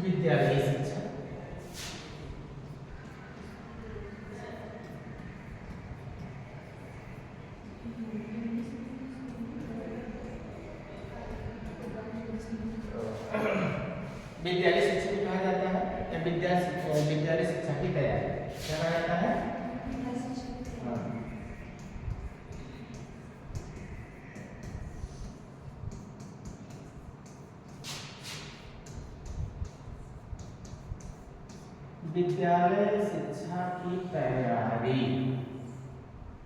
विद्यालयी शिक्षा। विद्यालय शिक्षा भी कहा जाता है या विद्यालय शिक्षा की तैयारी क्या कहा जाता है? विद्यालय शिक्षा की तैयारी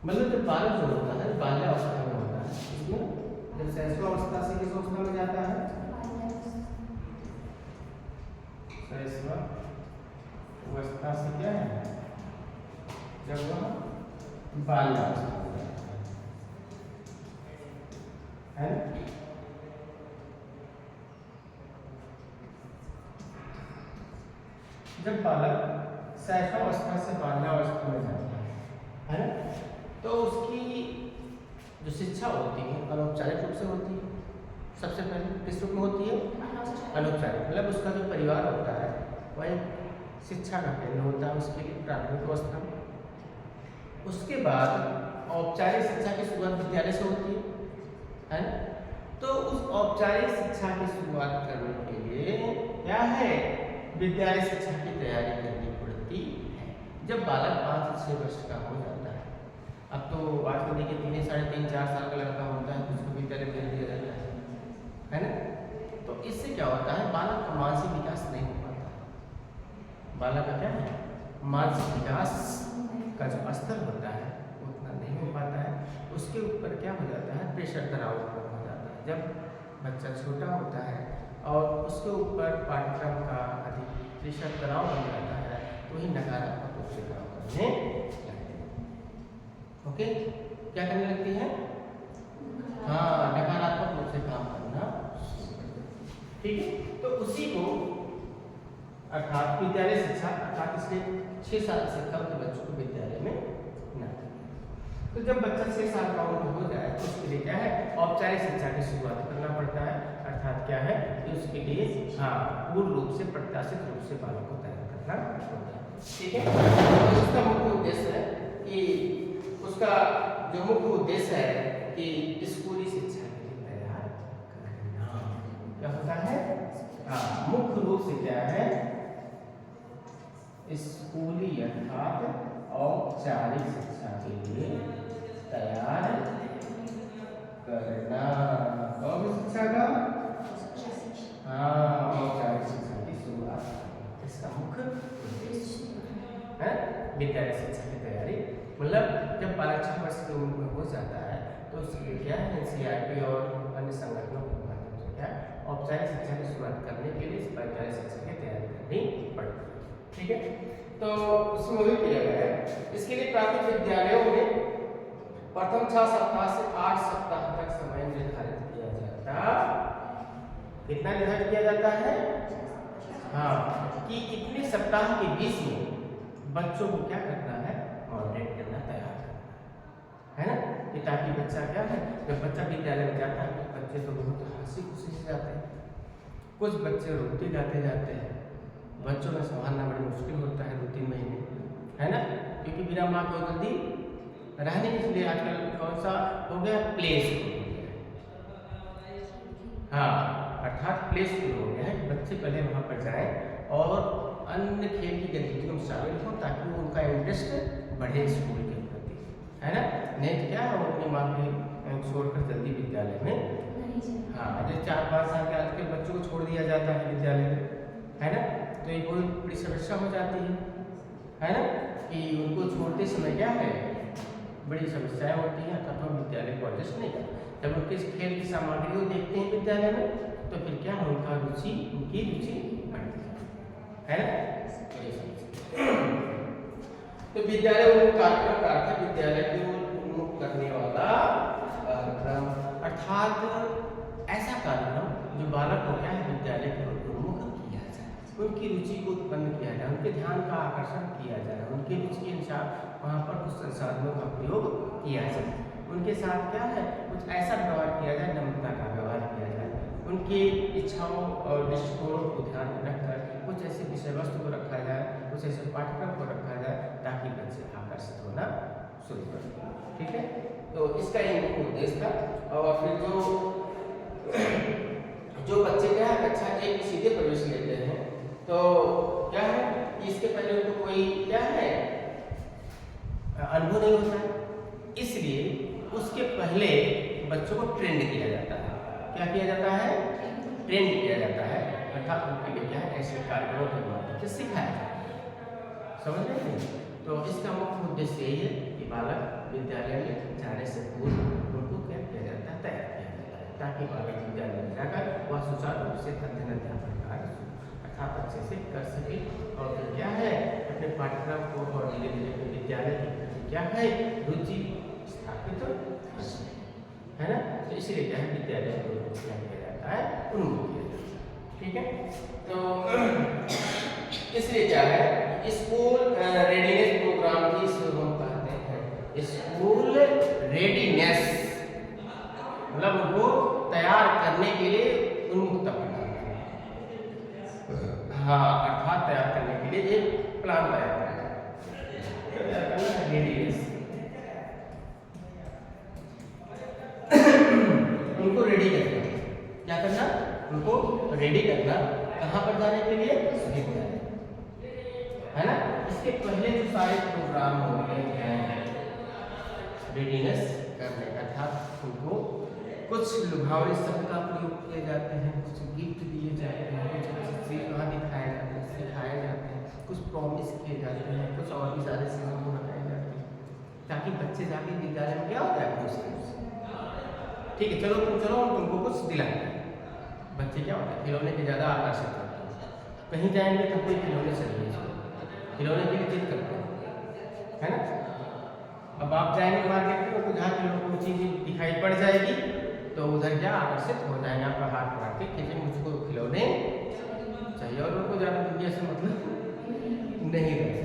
मतलब जब बालक जो होता है बाल्यावस्था में होता है, इसमें जब शैशवावस्था से किस अवस्था में जाता है? शैशवावस्था से क्या है? जब वह बाल्यावस्था में जाता है ना? जब बालक शैशवावस्था से बाल्यावस्था में जाता है ना, तो उसकी जो शिक्षा होती है अनौपचारिक रूप से होती है। सबसे पहले किस रूप में होती है? अनौपचारिक, मतलब उसका जो परिवार होता है वह शिक्षा का केंद्र होता है उसके लिए प्राथमिक अवस्था में। उसके बाद औपचारिक शिक्षा की शुरुआत विद्यालय से होती है ना? तो उस औपचारिक शिक्षा की शुरुआत करने के लिए क्या है? विद्यालय शिक्षा की तैयारी करनी पड़ती है। जब बालक 5 से 6 वर्ष का हो जाता है, अब तो आजकल देखिए 3 साढ़े 3 4 साल का लड़का होता है तो उसको विद्यालय भेज दिया जाता है ना? तो इससे क्या होता है? बालक का मानसिक विकास नहीं हो पाता। बालक का क्या है? मानसिक विकास का जो स्तर होता है उतना नहीं हो पाता है। उसके ऊपर क्या हो जाता है? प्रेशर तनाव उत्पन्न हो जाता है। जब बच्चा छोटा होता है और उसके ऊपर पाठ्यक्रम का अधिक प्रेशर तनाव बन जाता है तो ही नकारात्मक रूप से काम करने लगते हैं। ओके, क्या करने लगती है? हाँ, नकारात्मक रूप से काम करना। ठीक है, तो उसी को अर्थात विद्यालय शिक्षा अर्थात इसलिए 6 साल से कम के बच्चों को विद्यालय में न करें। तो जब बच्चा 6 साल का उम्र हो जाए तो उसके लिए क्या है? औपचारिक शिक्षा की शुरुआत करना पड़ता है। अर्थात क्या है कि उसके लिए पूर्ण रूप से प्रत्याशित रूप से बालक को तैयार करना होता है। ठीक है, तो उसका मुख्य उद्देश्य है कि उसका जो मुख्य उद्देश्य है कि स्कूली शिक्षा के लिए तैयार करना क्या होता है? मुख्य रूप से क्या है? स्कूली अर्थात औपचारिक शिक्षा के लिए तैयार करना। कौन सी शिक्षा का? औपचारिक शिक्षा की शुरुआत इसका मुख्य उद्देश्य है। विद्यालय शिक्षा की तैयारी मतलब जब बालक 6 वर्ष की उम्र में हो जाता है तो उसके लिए क्या है? NCERT और अन्य संगठनों के माध्यम से क्या औपचारिक शिक्षा की शुरुआत करने के लिए विद्यालय शिक्षा की तैयारी करनी पड़ती है। ठीक है, तो उसमें वही किया गया है। इसके लिए प्राथमिक विद्यालयों में प्रथम 6 सप्ताह से 8 सप्ताह तक समय निर्धारित किया जाता। कितना निर्धारित किया जाता है? कि इतने सप्ताह के बीच में बच्चों को क्या करना है? मॉडरेट करना, तैयार करना है ना, कि ताकि बच्चा क्या है जब बच्चा विद्यालय में जाता है तो बच्चे तो बहुत हंसी खुशी से जाते हैं। कुछ बच्चे रोते गाते जाते हैं, बच्चों में संभालना बड़ी मुश्किल होता है 2-3 महीने, है ना, क्योंकि बिना माँ को जल्दी रहने के लिए आजकल कौन सा हो गया? प्ले स्कूल हो गया। अर्थात प्ले स्कूल हो गया है कि बच्चे पहले वहाँ पर जाएं और अन्य खेल की गतिविधियों में शामिल हों ताकि वो उनका इंटरेस्ट बढ़े स्कूल के प्रति, है ना। नहीं तो क्या है वो अपनी माँ के छोड़कर जल्दी विद्यालय में जैसे 4-5 साल के आजकल बच्चों को छोड़ दिया जाता है विद्यालय में, है ना, तो ये कोई बड़ी समस्या हो जाती है ना, कि उनको छोड़ते समय क्या है बड़ी समस्याएं होती हैं तब हम विद्यालय को एडजस्ट नहीं करते। जब उनके खेल की सामग्री को देखते हैं विद्यालय में तो फिर क्या उनकी रुचि बढ़ती है ना। तो विद्यालय उन्मुख कार्यक्रम का अर्थ है विद्यालय को उन्मुख करने वाला कार्यक्रम, अर्थात ऐसा कार्यक्रम जो बालक को क्या है विद्यालय के उन्मुख किया जाए, उनकी रुचि को उत्पन्न किया जाए, उनके ध्यान का आकर्षण किया जाए, उनकी रुचि के अनुसार वहाँ पर कुछ संसाधनों का प्रयोग किया जाए, उनके साथ क्या है कुछ ऐसा व्यवहार किया जाए, नम्रता का व्यवहार किया जाए, उनकी इच्छाओं और दृष्टिकोणों को ध्यान में रखकर कुछ ऐसे विषय वस्तु को रखा जाए, कुछ ऐसे पाठ्यक्रम को रखा जाए ताकि बच्चे आकर्षित होना शुरू कर दें। ठीक है, तो इसका एक मुख्य उद्देश्य था। और फिर जो बच्चे क्या है कक्षा 1 में सीधे प्रवेश लेते हैं तो क्या है कि इसके पहले उनको कोई क्या है अनुभव नहीं होता है, इसलिए उसके पहले बच्चों को ट्रेंड किया जाता है। क्या किया जाता है? ट्रेंड किया जाता है, अर्थात उनके लिए क्या है ऐसे कार्यक्रमों के माध्यम से सिखाया जाता है। समझ रहे हैं? तो इसका मुख्य उद्देश्य यही है कि बालक विद्यालय में जाने से पूर्व उनको क्या किया जाता है, तैयार किया जाता है, ताकि बालक विद्यालय में जाकर वह सुचारू रूप से अध्ययन अध्यापन कार्य अर्थात अच्छे से कर सके और फिर क्या है अपने पाठ्यक्रम को और धीरे धीरे अपने विद्यालय की क्या है रुचि स्थापित है ना। तो इसीलिए क्या है विद्यालय को क्या किया जाता है, उन्मुख किया जाता है। ठीक है, तो इसलिए क्या है स्कूल रेडीनेस प्रोग्राम की शुरू हम कहते हैं। स्कूल रेडीनेस मतलब उनको तैयार करने के लिए उन्मुखता प्रदान करना, हाँ अर्थात तैयार करने के लिए एक प्लान तैयार करना रेडीनेस। उनको रेडी करना, क्या करना? उनको रेडी करना कहाँ पर जाने के लिए? विद्यालय, है ना। इसके पहले जो सारे प्रोग्राम होते हैं रेडीनेस करने अर्थात उनको कुछ लुभावनी शब्द का प्रयोग किए जाते हैं, कुछ गिफ्ट दिए जाते हैं, कुछ चीज वहाँ दिखाए जाते हैं, सिखाए जाते हैं, कुछ प्रॉमिस किए जाते हैं, कुछ और भी सारे चीज़ों को बताए जाते हैं ताकि बच्चे जाके विद्यालय में क्या होता है खुश हैं। ठीक है, चलो हम तुमको कुछ दिलाएंगे। बच्चे क्या होता है खिलौने के ज़्यादा आकर्षित करते हैं, कहीं जाएंगे तो कोई खिलौने चाहिए, खिलौने के लिए जिद करते हैं, है ना। अब आप जाएंगे मार्केट में तो जहाँ खिलौने को चीज़ दिखाई पड़ जाएगी तो उधर क्या आकर्षित हो जाएंगे, आपका हाथ पकड़ के कि मुझको खिलौने चाहिए और उनको ज़्यादा दुनिया से मतलब नहीं रहती।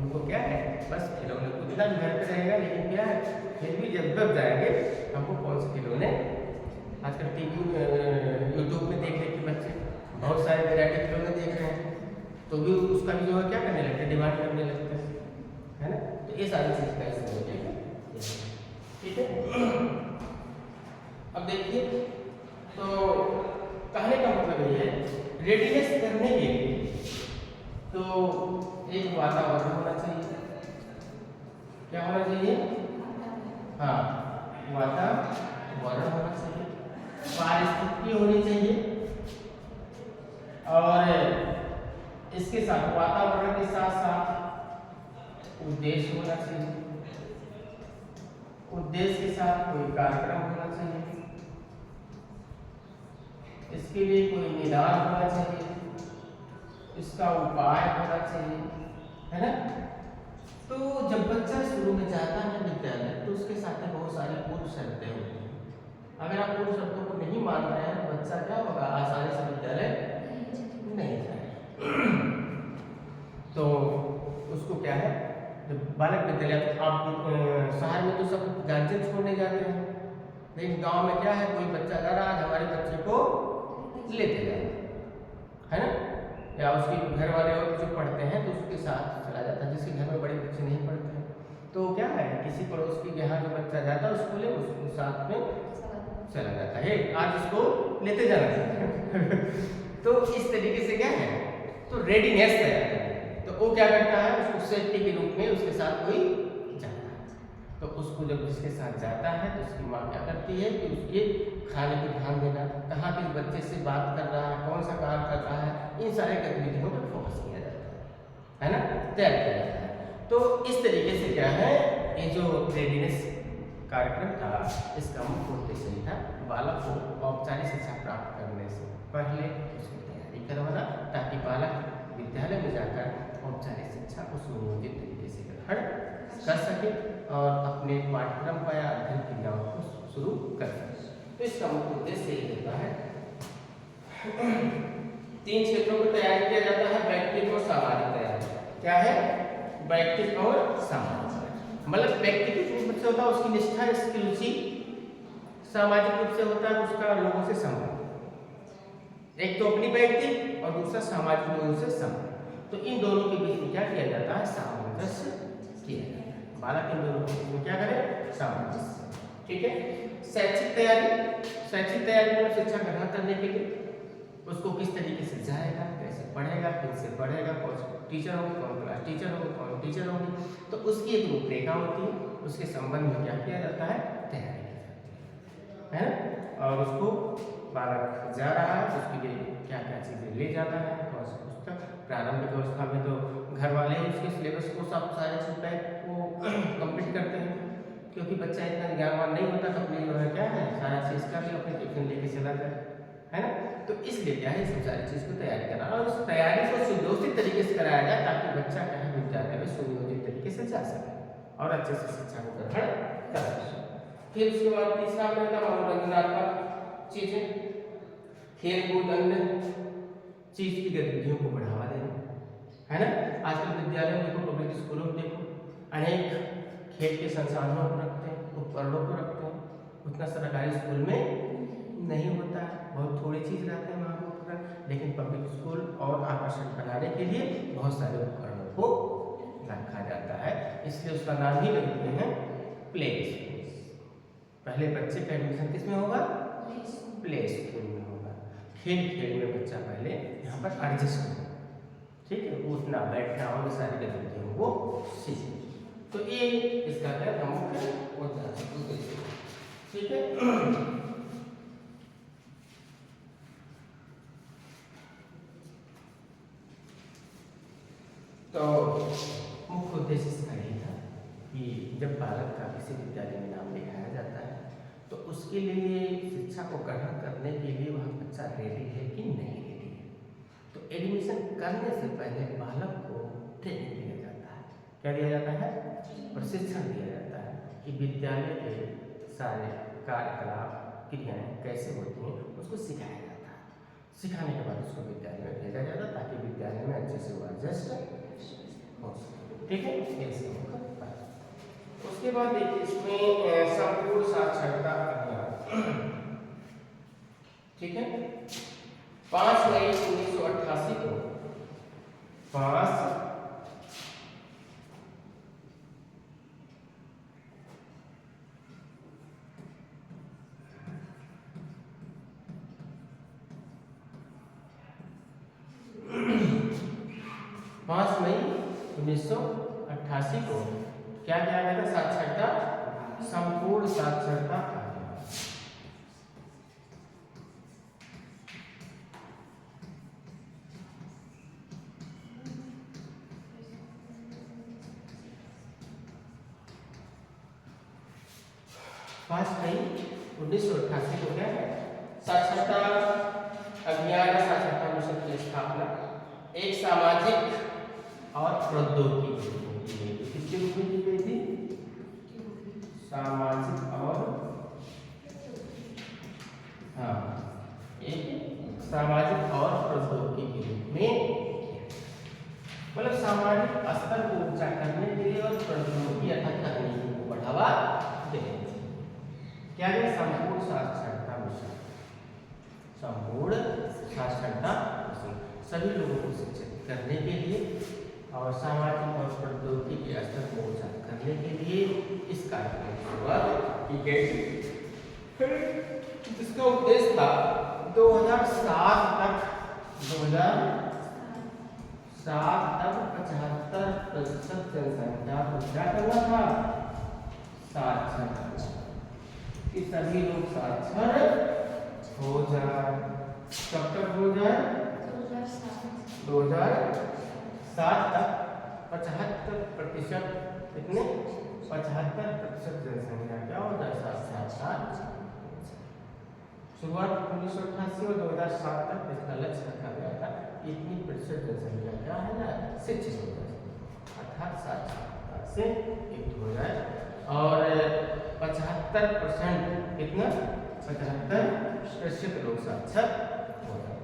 उनको क्या है बस खिलौने को इतना भी घर पे रहेगा लेकिन क्या है फिर भी जब जाएंगे हमको कौन से खिलौने। आजकल टीवी यूट्यूब में देख के बच्चे बहुत सारे वैरायटी खिलौने देख रहे हैं तो भी उसका भी जो है क्या करने लगते हैं, डिमांड करने लगते हैं, है ना। तो ये सारी चीज़ का इसमें हो जाएगा। ठीक है, अब देखिए तो कहने का मतलब ये है रेडीनेस करने के लिए तो एक वातावरण होना चाहिए। क्या होना चाहिए? हाँ, वातावरण होना चाहिए, पारिस्थितिकी होनी चाहिए और इसके साथ वातावरण के साथ साथ उद्देश्य होना चाहिए, उद्देश्य के साथ कोई कार्यक्रम होना चाहिए, इसके लिए कोई निदान होना चाहिए, इसका उपाय होना चाहिए, है ना। तो जब बच्चा शुरू में जाता है विद्यालय तो उसके साथ में बहुत सारी पूर्व शर्तें होती हैं। अगर आप पूर्व शर्तों को नहीं मान रहे हैं तो बच्चा क्या होगा आसानी से विद्यालय नहीं जाएगा। तो उसको क्या है जब बालक विद्यालय आप शहर में तो सब गार्जियन छोड़ने जाते हैं लेकिन गांव में क्या है कोई बच्चा जा रहा है हमारे बच्चे को लेते जाए, है ना, या उसके घर वाले और जो पढ़ते हैं तो उसके साथ चला जाता है, जिसके घर में बड़े बच्चे नहीं पढ़ते हैं तो क्या है किसी पड़ोस के यहाँ जो बच्चा जाता है उसको ले उसको साथ में चला जाता है, आज इसको लेते जाना चाहिए। तो इस तरीके से क्या है तो रेडीनेस तैयार करना है। तो वो क्या करता है उसको सेफ्टी के रूप में उसके साथ कोई जाता है तो उसको जब जिसके साथ जाता है तो उसकी माँ क्या करती है कि उसके खाने पर ध्यान देना, कहाँ किस बच्चे से बात कर रहा है, कौन सा कार्य कर रहा है, इन सारे गतिविधियों पर फोकस किया जाता है ना, तैयार किया जाता है। तो इस तरीके से क्या है ये जो रेडीनेस कार्यक्रम था इसका मुख्य उद्देश्य था बालक को औपचारिक शिक्षा प्राप्त करने से पहले उसकी तैयारी करवाना ताकि बालक विद्यालय में जाकर औपचारिक शिक्षा को सुनियोजित तरीके से ग्रहण कर सके और अपने पाठ्यक्रम का या अध्ययन क्रियाओं को शुरू कर सके। तो इसका मुख्य उद्देश्य यही होता है। 3 क्षेत्रों में तैयारी किया जाता है, व्यक्तिगत और सामाजिक तैयारी। क्या है? व्यक्तिगत और सामाजिक। मतलब व्यक्तिगत रूप से होता है उसकी निष्ठा इसकी रुचि, सामाजिक रूप से होता है उसका लोगों से संबंध, एक तो अपनी व्यक्ति और दूसरा सामाजिक लोगों से संबंध। तो इन दोनों के बीच में क्या किया जाता है? सामंजस्य किया जाता है। बालक इन दोनों के बीच में क्या करे? सामंजस्य। ठीक है। शैक्षिक तैयारी में शिक्षा ग्रहण करने के लिए उसको किस तरीके से जाएगा, कैसे पढ़ेगा, किससे पढ़ेगा, कौन टीचर होंगे, कौन क्लास टीचर होंगे, कौन टीचर होंगे, तो उसकी एक रूपरेखा होती है। उसके संबंध में क्या किया जाता है? तैयारी की जाती है ना। और उसको बालक जा रहा है, उसके लिए क्या क्या चीज़ें ले जाना है, कौन सा पुस्तक। प्रारंभिक अवस्था में तो घर वाले ही उसके सिलेबस को सब सारे चीज़ को कंप्लीट करते हैं, क्योंकि बच्चा इतना ज्ञानवान नहीं होता। तो अपने जो है क्या है, सारा चीज़ का भी अपने टिफिन लेके चला जाए, है ना। तो इसलिए क्या है, सब सारी चीज़ को तैयारी करना और उस तैयारी को सुव्यवस्थित तरीके से कराया जाए, ताकि बच्चा क्या है, विद्यालय में सुनियोजित तरीके से जा सके और अच्छे से शिक्षा को ग्रहण कर सके। फिर उसके बाद तीसरा में था मनोरंजनात्मक चीजें, खेल कूद, अन्य चीज की गतिविधियों को बढ़ावा देना, है ना। आजकल विद्यालय में देखो, पब्लिक स्कूलों में देखो, अनेक खेल के संसाधनों को रखते हैं, उपकरणों को रखते हैं। उतना सरकारी स्कूल में नहीं होता है, बहुत थोड़ी चीज रहते हैं वहाँ पर। लेकिन पब्लिक स्कूल और आकर्षक बनाने के लिए बहुत सारे उपकरणों को रखा जाता है, इसलिए उसका नाम ही रखते हैं प्ले स्कूल। पहले बच्चे का एडमिशन किस में होगा? प्ले स्कूल में होगा। खेल खेल में बच्चा पहले यहाँ पर एडजस्ट होगा, ठीक है, उठना बैठना और सारी गतिविधियों को सीखे। तो ये इसका क्या था, मुख्य उद्देश्य, ठीक है। तो मुख्य उद्देश्य इसका यही था कि जब बालक का किसी विद्यालय में नाम लिखाया जाता है, तो उसके लिए शिक्षा को ग्रहण करने के लिए वह बच्चा रेडी है कि नहीं रेडी है। तो एडमिशन करने से पहले बालक को ट्रेनिंग दिया जाता है। क्या दिया जाता है? प्रशिक्षण दिया जाता है कि विद्यालय के सारे कार्यकलाप, क्रियाएं कैसे होती हैं, उसको सिखाया जाता है। सिखाने के बाद उसको विद्यालय में भेजा जाता है, ताकि विद्यालय में अच्छे से वो एडजस्ट हो सके, ठीक है। उसके बाद देखिए, इसमें संपूर्ण साक्षरता अभियान, ठीक है, 5 मई 1988 को 5 मई 1988 को क्या किया गया था? साक्षरता, संपूर्ण साक्षरता अभियान। मई 1988 को क्या है? साक्षरता अभियान, साक्षरता मिशन की स्थापना एक सामाजिक और प्रौद्योगिकी किसके रूप में की गई थी? सामाजिक और एक सामाजिक और प्रौद्योगिकी के रूप में, मतलब सामाजिक स्तर को ऊंचा करने के लिए और प्रौद्योगिकी अर्थात तकनीकी को बढ़ावा देने के लिए। क्या है? संपूर्ण साक्षरता मिशन। संपूर्ण साक्षरता मिशन सभी लोगों को शिक्षित करने के लिए और सामाजिक और प्रौद्योगिकी के स्तर को ऊंचा करने के लिए इस कार्यक्रम की शुरुआत की गई, जिसका उद्देश्य था 2007 तक 75% जनसंख्या को क्या करना था? साक्षर करना, कि सभी लोग साक्षर हो जाए। कब तक हो जाए? 2007 तक 75%, कितने? 75% जनसंख्या क्या हो जाए? साक्षर। शुरुआत 1988 और 2007 तक इसका लक्ष्य रखा गया था, इतनी प्रतिशत जनसंख्या क्या है ना, शिक्षित हो जाए, अर्थात साक्षरता से युक्त हो जाए। और 75% कितना? 75% लोग साक्षर हो जाए,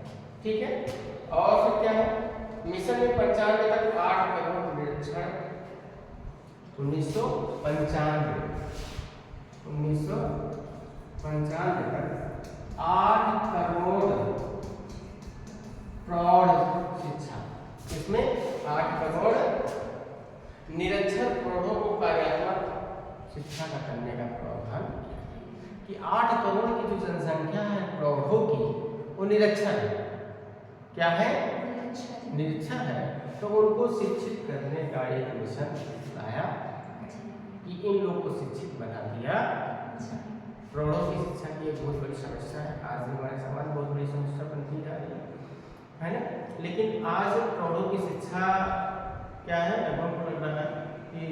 ठीक है। और फिर क्या है? मिशन में 95 तक 8 करोड़ निरीक्षण, 1995 तक 8 करोड़ प्रौढ़ शिक्षा, इसमें 8 करोड़ निरक्षर प्रौढ़ों को कार्यात्मक शिक्षा का करने का प्रावधान कि 8 करोड़ की जो जनसंख्या है प्रौढ़ों की वो निरक्षर है। क्या है? निरक्षर है। तो उनको शिक्षित करने का एक मिशन लाया कि इन लोग को शिक्षित बना दिया। प्रौढ़ों की शिक्षा की एक बहुत बड़ी समस्या है, आज भी हमारे समाज में बहुत बड़ी समस्या बनती जा रही है ना। लेकिन आज प्रौढ़ों की शिक्षा क्या है, लगभग लग रहा है कि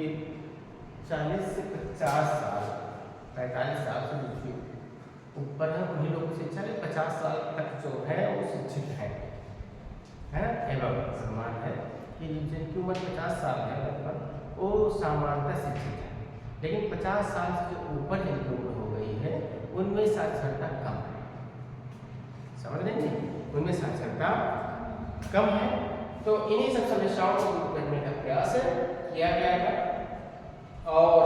40 से 50 साल 45 साल से जो ऊपर है उन्हीं लोगों की शिक्षा है। 50 साल तक जो है वो शिक्षित है ना। एवं समान है कि जिनकी उम्र 50 साल है लगभग वो सामान्यतः शिक्षित है। लेकिन 50 साल से जो ऊपर जिनकी उम्र हो गई है उनमें साक्षरता कम है। समझ रहे हैं? उनमें साक्षरता कम है। तो इन्हीं सब समस्याओं को दूर करने का प्रयास किया गया था और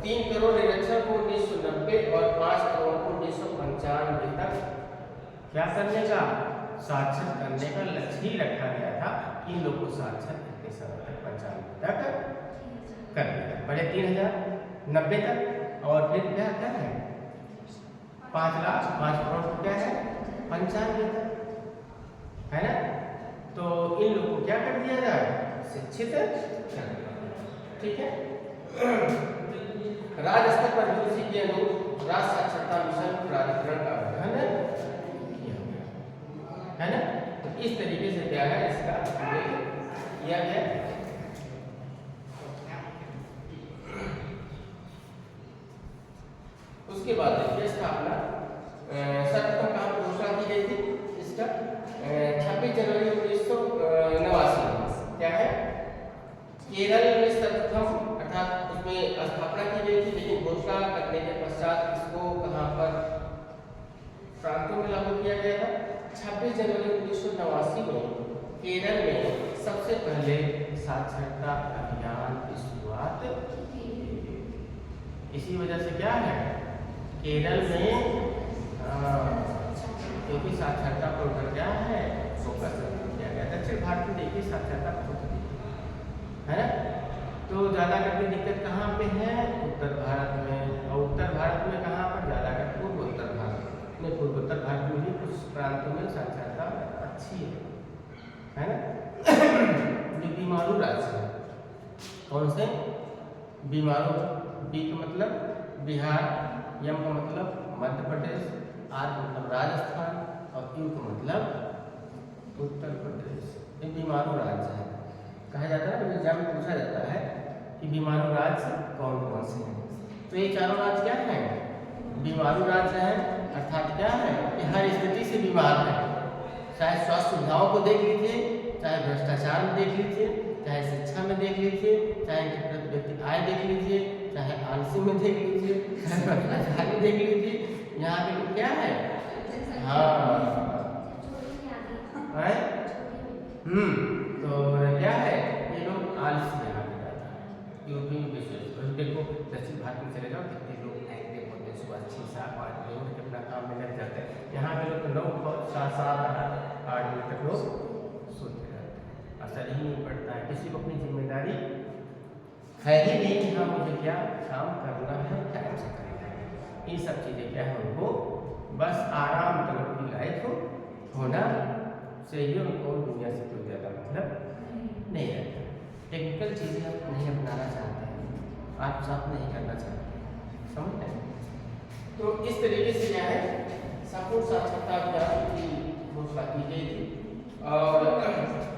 3 करोड़ निरक्षर को 1990 और 5 करोड़ को 1995 तक क्या करने का, साक्षर करने का लक्ष्य ही रखा गया था कि इन लोगों को साक्षर कितने समय तक 95 तक कर दिया। पहले 3090 तक और फिर क्या क्या है 5 लाख 5 करोड़ क्या है 95 तक, है ना। तो इन लोगों को क्या कर दिया जाए, शिक्षित कर दिया। ठीक है। राज्य स्तर पर यूजीसी के अनुरूप राज्य साक्षरता मिशन प्राधिकरण का गठन किया गया, है ना। तो इस तरीके से क्या है इसका किया गया। उसके बाद देखिए स्थापना सर्वप्रथम कहाँ घोषणा की गई थी इसका 26 जनवरी 1989 क्या है केरल में सर्वप्रथम अर्थात उसमें स्थापना की गई थी। लेकिन घोषणा करने के पश्चात इसको कहाँ पर प्रांतों में लागू किया गया था। 26 जनवरी 1989 में केरल में सबसे पहले साक्षरता अभियान की शुरुआत। इसी वजह से क्या है केरल में क्योंकि साक्षरता पर उधर क्या है फोकस किया गया। दक्षिण भारत में देखिए साक्षरता बहुत है ना। तो ज़्यादा करके दिक्कत कहाँ पे है, उत्तर भारत में। और उत्तर भारत में कहाँ पर ज़्यादा कर पूर्वोत्तर भारत में। पूर्वोत्तर भारत में भी कुछ प्रांतों में साक्षरता अच्छी है ना। जो बीमारू राज्य है कौन से बीमारू, बी का मतलब बिहार, यम का मतलब मध्य प्रदेश, आर का मतलब राजस्थान और यू का मतलब उत्तर प्रदेश। ये बीमारू राज्य है। कहा जाता है ना एग्जाम में पूछा जाता है कि बीमारू राज्य कौन कौन से हैं। तो ये चारों राज्य क्या हैं, बीमारू राज्य हैं। अर्थात क्या है कि हर स्थिति से बीमार है। चाहे स्वास्थ्य सुविधाओं को देख लीजिए, चाहे भ्रष्टाचार में देख लीजिए, चाहे शिक्षा में देख लीजिए, चाहे इनकी प्रति व्यक्ति आय देख लीजिए, चाहे आलसी में देख लीजिए, चाहे भ्रष्टाचार में देख लीजिए। यहाँ पे लोग क्या है तो क्या है ये लोग आलसी यहाँ पे जाता है। यूपी में विशेष देखो दक्षिण भारत में चले जाओ कितने लोग एक्टिव होते हैं, सुबह 6-7-8 बजे उठ के अपना काम में लग जाते हैं। यहाँ पे लोग 9-7-8 बजे तक लोग सोते रहते हैं, असर ही नहीं पड़ता है। किसी को अपनी जिम्मेदारी है ही नहीं कि हाँ मुझे क्या काम करना है, टाइम से करना है। ये सब चीज़ें क्या है उनको बस आराम तरफ की लाइफ होना चाहिए। उनको दुनिया से कोई ज़्यादा मतलब नहीं रहता। टेक्निकल चीज़ें आप नहीं अपनाना चाहते हैं, आप साथ नहीं करना चाहते हैं, समझते हैं। तो इस तरीके से क्या है संपूर्ण साक्षरता अभियान की घोषणा की गई थी और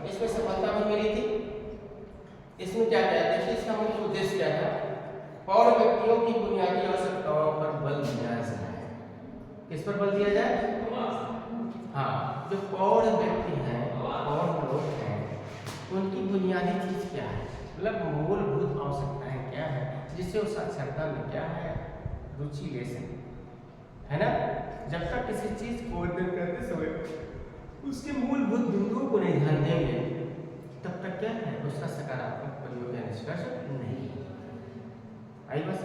इसमें सफलता भी मिली थी। इसमें क्या क्या देखिए इसका मुख्य उद्देश्य क्या था, पौर व्यक्तियों की बुनियादी आवश्यकताओं पर बल दिया जाए। किस पर बल दिया जाए, हाँ जो पौर व्यक्ति हैं पौर लोग हैं उनकी बुनियादी चीज क्या है, मतलब मूलभूत आवश्यकताएं क्या है जिससे वो साक्षरता में क्या है रुचि ले सके, है ना। जब तक किसी चीज को अध्ययन करते समय उसके मूलभूत बिंदुओं को नहीं ध्यान देंगे तब तक क्या है उसका सकारात्मक प्रयोग या निष्कर्ष नहीं आई। बस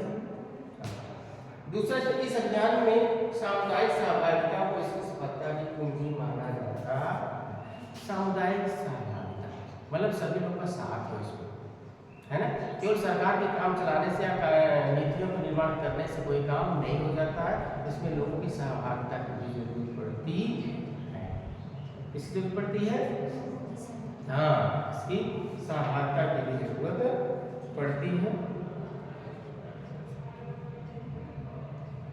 दूसरा इस अभियान में सामुदायिक सहभागिता को इसकी सफलता की कुंजी माना जाता। सामुदायिक सहभागिता, मतलब सभी लोग का साथ हो इसमें, है ना। केवल सरकार के काम चलाने से या नीतियों का निर्माण करने से कोई काम नहीं हो जाता है, इसमें लोगों की सहभागिता की भी जरूरत पड़ती है। किसकी जरूरत पड़ती है? हाँ, इसकी सहभागिता की भी जरूरत पड़ती है,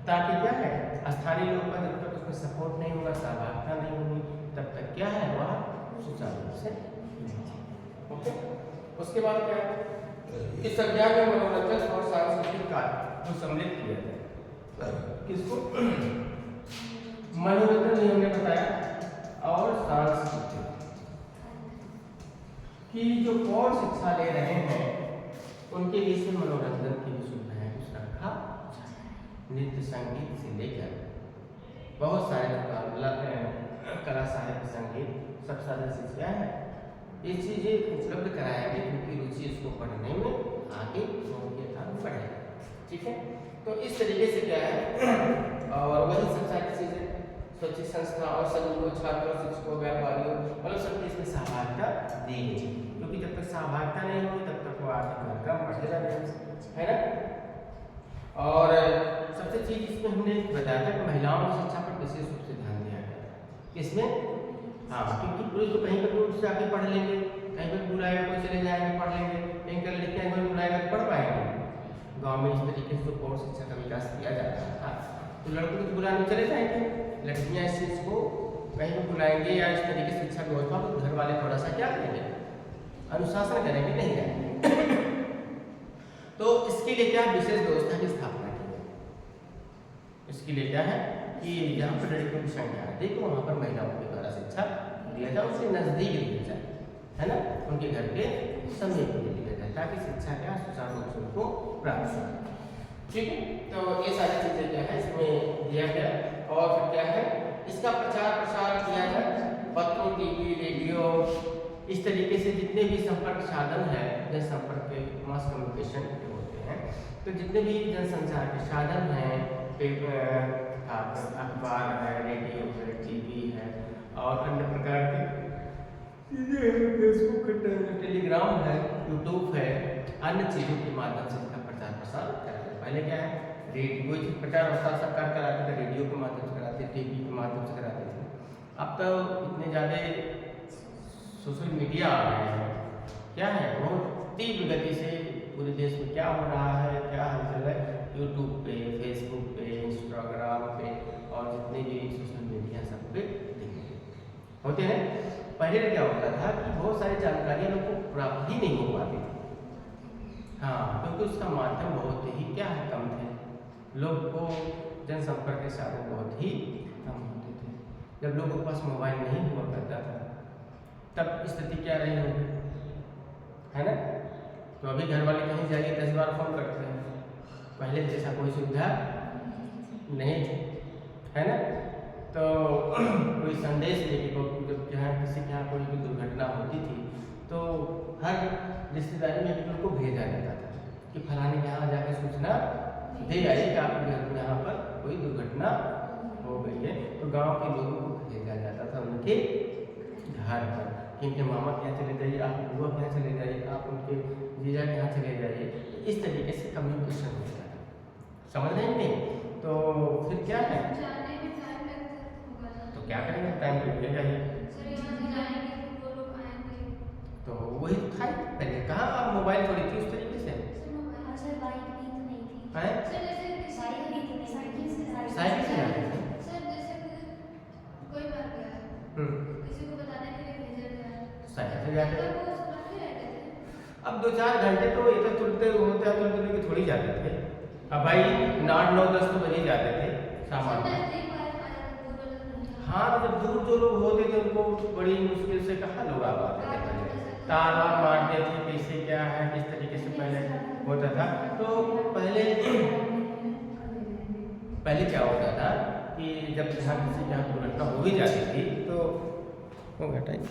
ताकि क्या है, स्थानीय लोगों का जब तक उसमें सपोर्ट नहीं होगा, सहभागिता नहीं होगी, तब तक क्या है वह सुचारू रूप से नहीं। ओके, उसके बाद क्या है, इस अध्याय में मनोरंजन और सांस्कृतिक कार्य को सम्मिलित किया जाए। किसको? मनोरंजन भी हमने बताया और सांस्कृतिक, कि जो और शिक्षा ले रहे हैं उनके लिए से मनोरंजन की भी सुविधाएं कुछ रखा, नृत्य संगीत से लेकर बहुत सारे कला साहित्य संगीत सब सारे चीजें हैं, ये चीजें उपलब्ध कराएंगे क्योंकि रुचि इसको पढ़ने में आगे बढ़ेगा। ठीक है, तो इस तरीके से क्या है, और वही सब सारी चीजें स्वैच्छिक संस्था और समूहों, छात्रों, शिक्षकों, व्यापारियों, मतलब सबकी इसमें सहभागिता दी गई, क्योंकि जब तक सहभागिता नहीं होगी तब तक वो आगे कार्यक्रम बढ़ेगा नहीं, है ना। और सबसे चीज इसमें हमने बताया था कि महिलाओं की शिक्षा पर विशेष रूप से ध्यान दिया गया था। इसमें हाँ, क्योंकि पुरुष तो कहीं पर भी जाके पढ़ लेंगे, कहीं पर बुलाएगा कोई चले जाएंगे पढ़ लेंगे, कहीं कर लिख के बुलाएगा तो पढ़ पाएंगे। गांव में इस तरीके से और शिक्षा का विकास किया जाता था, तो लड़कों को बुलाने चले जाएंगे, लड़कियां इस चीज को कहीं पर बुलाएंगे या इस तरीके से शिक्षा व्यवस्था को घर वाले थोड़ा सा क्या करेंगे, अनुशासन करेंगे, नहीं जाएंगे। तो इसके लिए क्या विशेष व्यवस्था की स्थापना की गई। इसके लिए क्या है कि जहाँ पर लड़कियों की संख्या अधिक हो वहाँ पर महिलाओं के द्वारा शिक्षा दिया जाए, उसके नजदीक दिया जाए, है ना, उनके घर के समीप में दिया जाए, ताकि शिक्षा क्या सुचारू रूप से उनको प्राप्त हो। ठीक है, तो ये सारी चीजें क्या है इसमें दिया गया। और फिर क्या है, इसका प्रचार प्रसार किया जाए, पत्रों, टीवी, रेडियो, इस तरीके से जितने भी संपर्क साधन है, जनसंपर्क के मास कम्युनिकेशन होते हैं, तो जितने भी जनसंचार के साधन हैं, पेपर, अखबार है, रेडियो है, टीवी है और अन्य प्रकार के फेसबुक है, टेलीग्राम है, यूट्यूब है, अन्य चीज़ों के माध्यम से इसका प्रचार प्रसार कराते हैं। पहले क्या है, रेडियो प्रचार प्रसार सरकार कराते थे, रेडियो के माध्यम से कराते थे, टीवी के माध्यम से कराते थे। अब तो इतने ज़्यादा सोशल मीडिया आ गए हैं, क्या है, बहुत तीव्र गति से पूरे देश में क्या हो रहा है, क्या हलचल है, यूट्यूब पे, फेसबुक पे, इंस्टाग्राम पे और जितने भी सोशल मीडिया सब पे होते हैं। पहले क्या होता था कि बहुत सारी जानकारियां लोग को प्राप्त ही नहीं हो पाती थी, हाँ, क्योंकि उसका माध्यम बहुत ही क्या है, कम थे, लोग को जनसंपर्क के साधन बहुत ही कम होते थे। जब लोगों के पास मोबाइल नहीं हुआ करता था तब स्थिति क्या रही होगी, है ना। तो अभी घर वाले कहीं जाइए 10 बार फोन करते हैं, पहले जैसा कोई सुविधा नहीं थी, है ना। तो कोई संदेश लेके जब जहाँ किसी के यहाँ कोई भी दुर्घटना होती थी तो हर रिश्तेदारी में व्यक्ति को भेजा जाता था कि फलाने के यहाँ जाकर सूचना दे आइए कि आपके घर में यहाँ पर कोई दुर्घटना हो गई है। तो गांव के लोगों को भेजा जाता था उनके घर पर, इनके मामा के यहाँ चले जाइए, आप बुआ के यहाँ चले जाइए, आप उनके जीजा के यहाँ चले जाइए। इस तरीके से कम्युनिकेशन होता था, समझ रहे हैं। तो फिर क्या है, तो क्या करेंगे, टाइम तो लगेगा ही, तो वही था पहले। कहाँ आप मोबाइल थोड़ी थी उस तरीके से, साइकिल से जाते थे, साइकिल से जाते थे। अब 2-4 घंटे तो इधर तुरंत होते हैं, तुरंत थोड़ी जाते थे। अब भाई 8, 9, 10 तो बजे जाते थे सामान। हाँ, तो जब दूर जो लोग होते थे उनको बड़ी मुश्किल से कहाँ लोग आ पाते थे, पहले तार वार मारते थे, कैसे क्या है, किस तरीके से पहले होता था। तो पहले क्या होता था कि जब जहाँ किसी के यहाँ दुर्घटना हो भी जाती थी तो हो गया टाइम।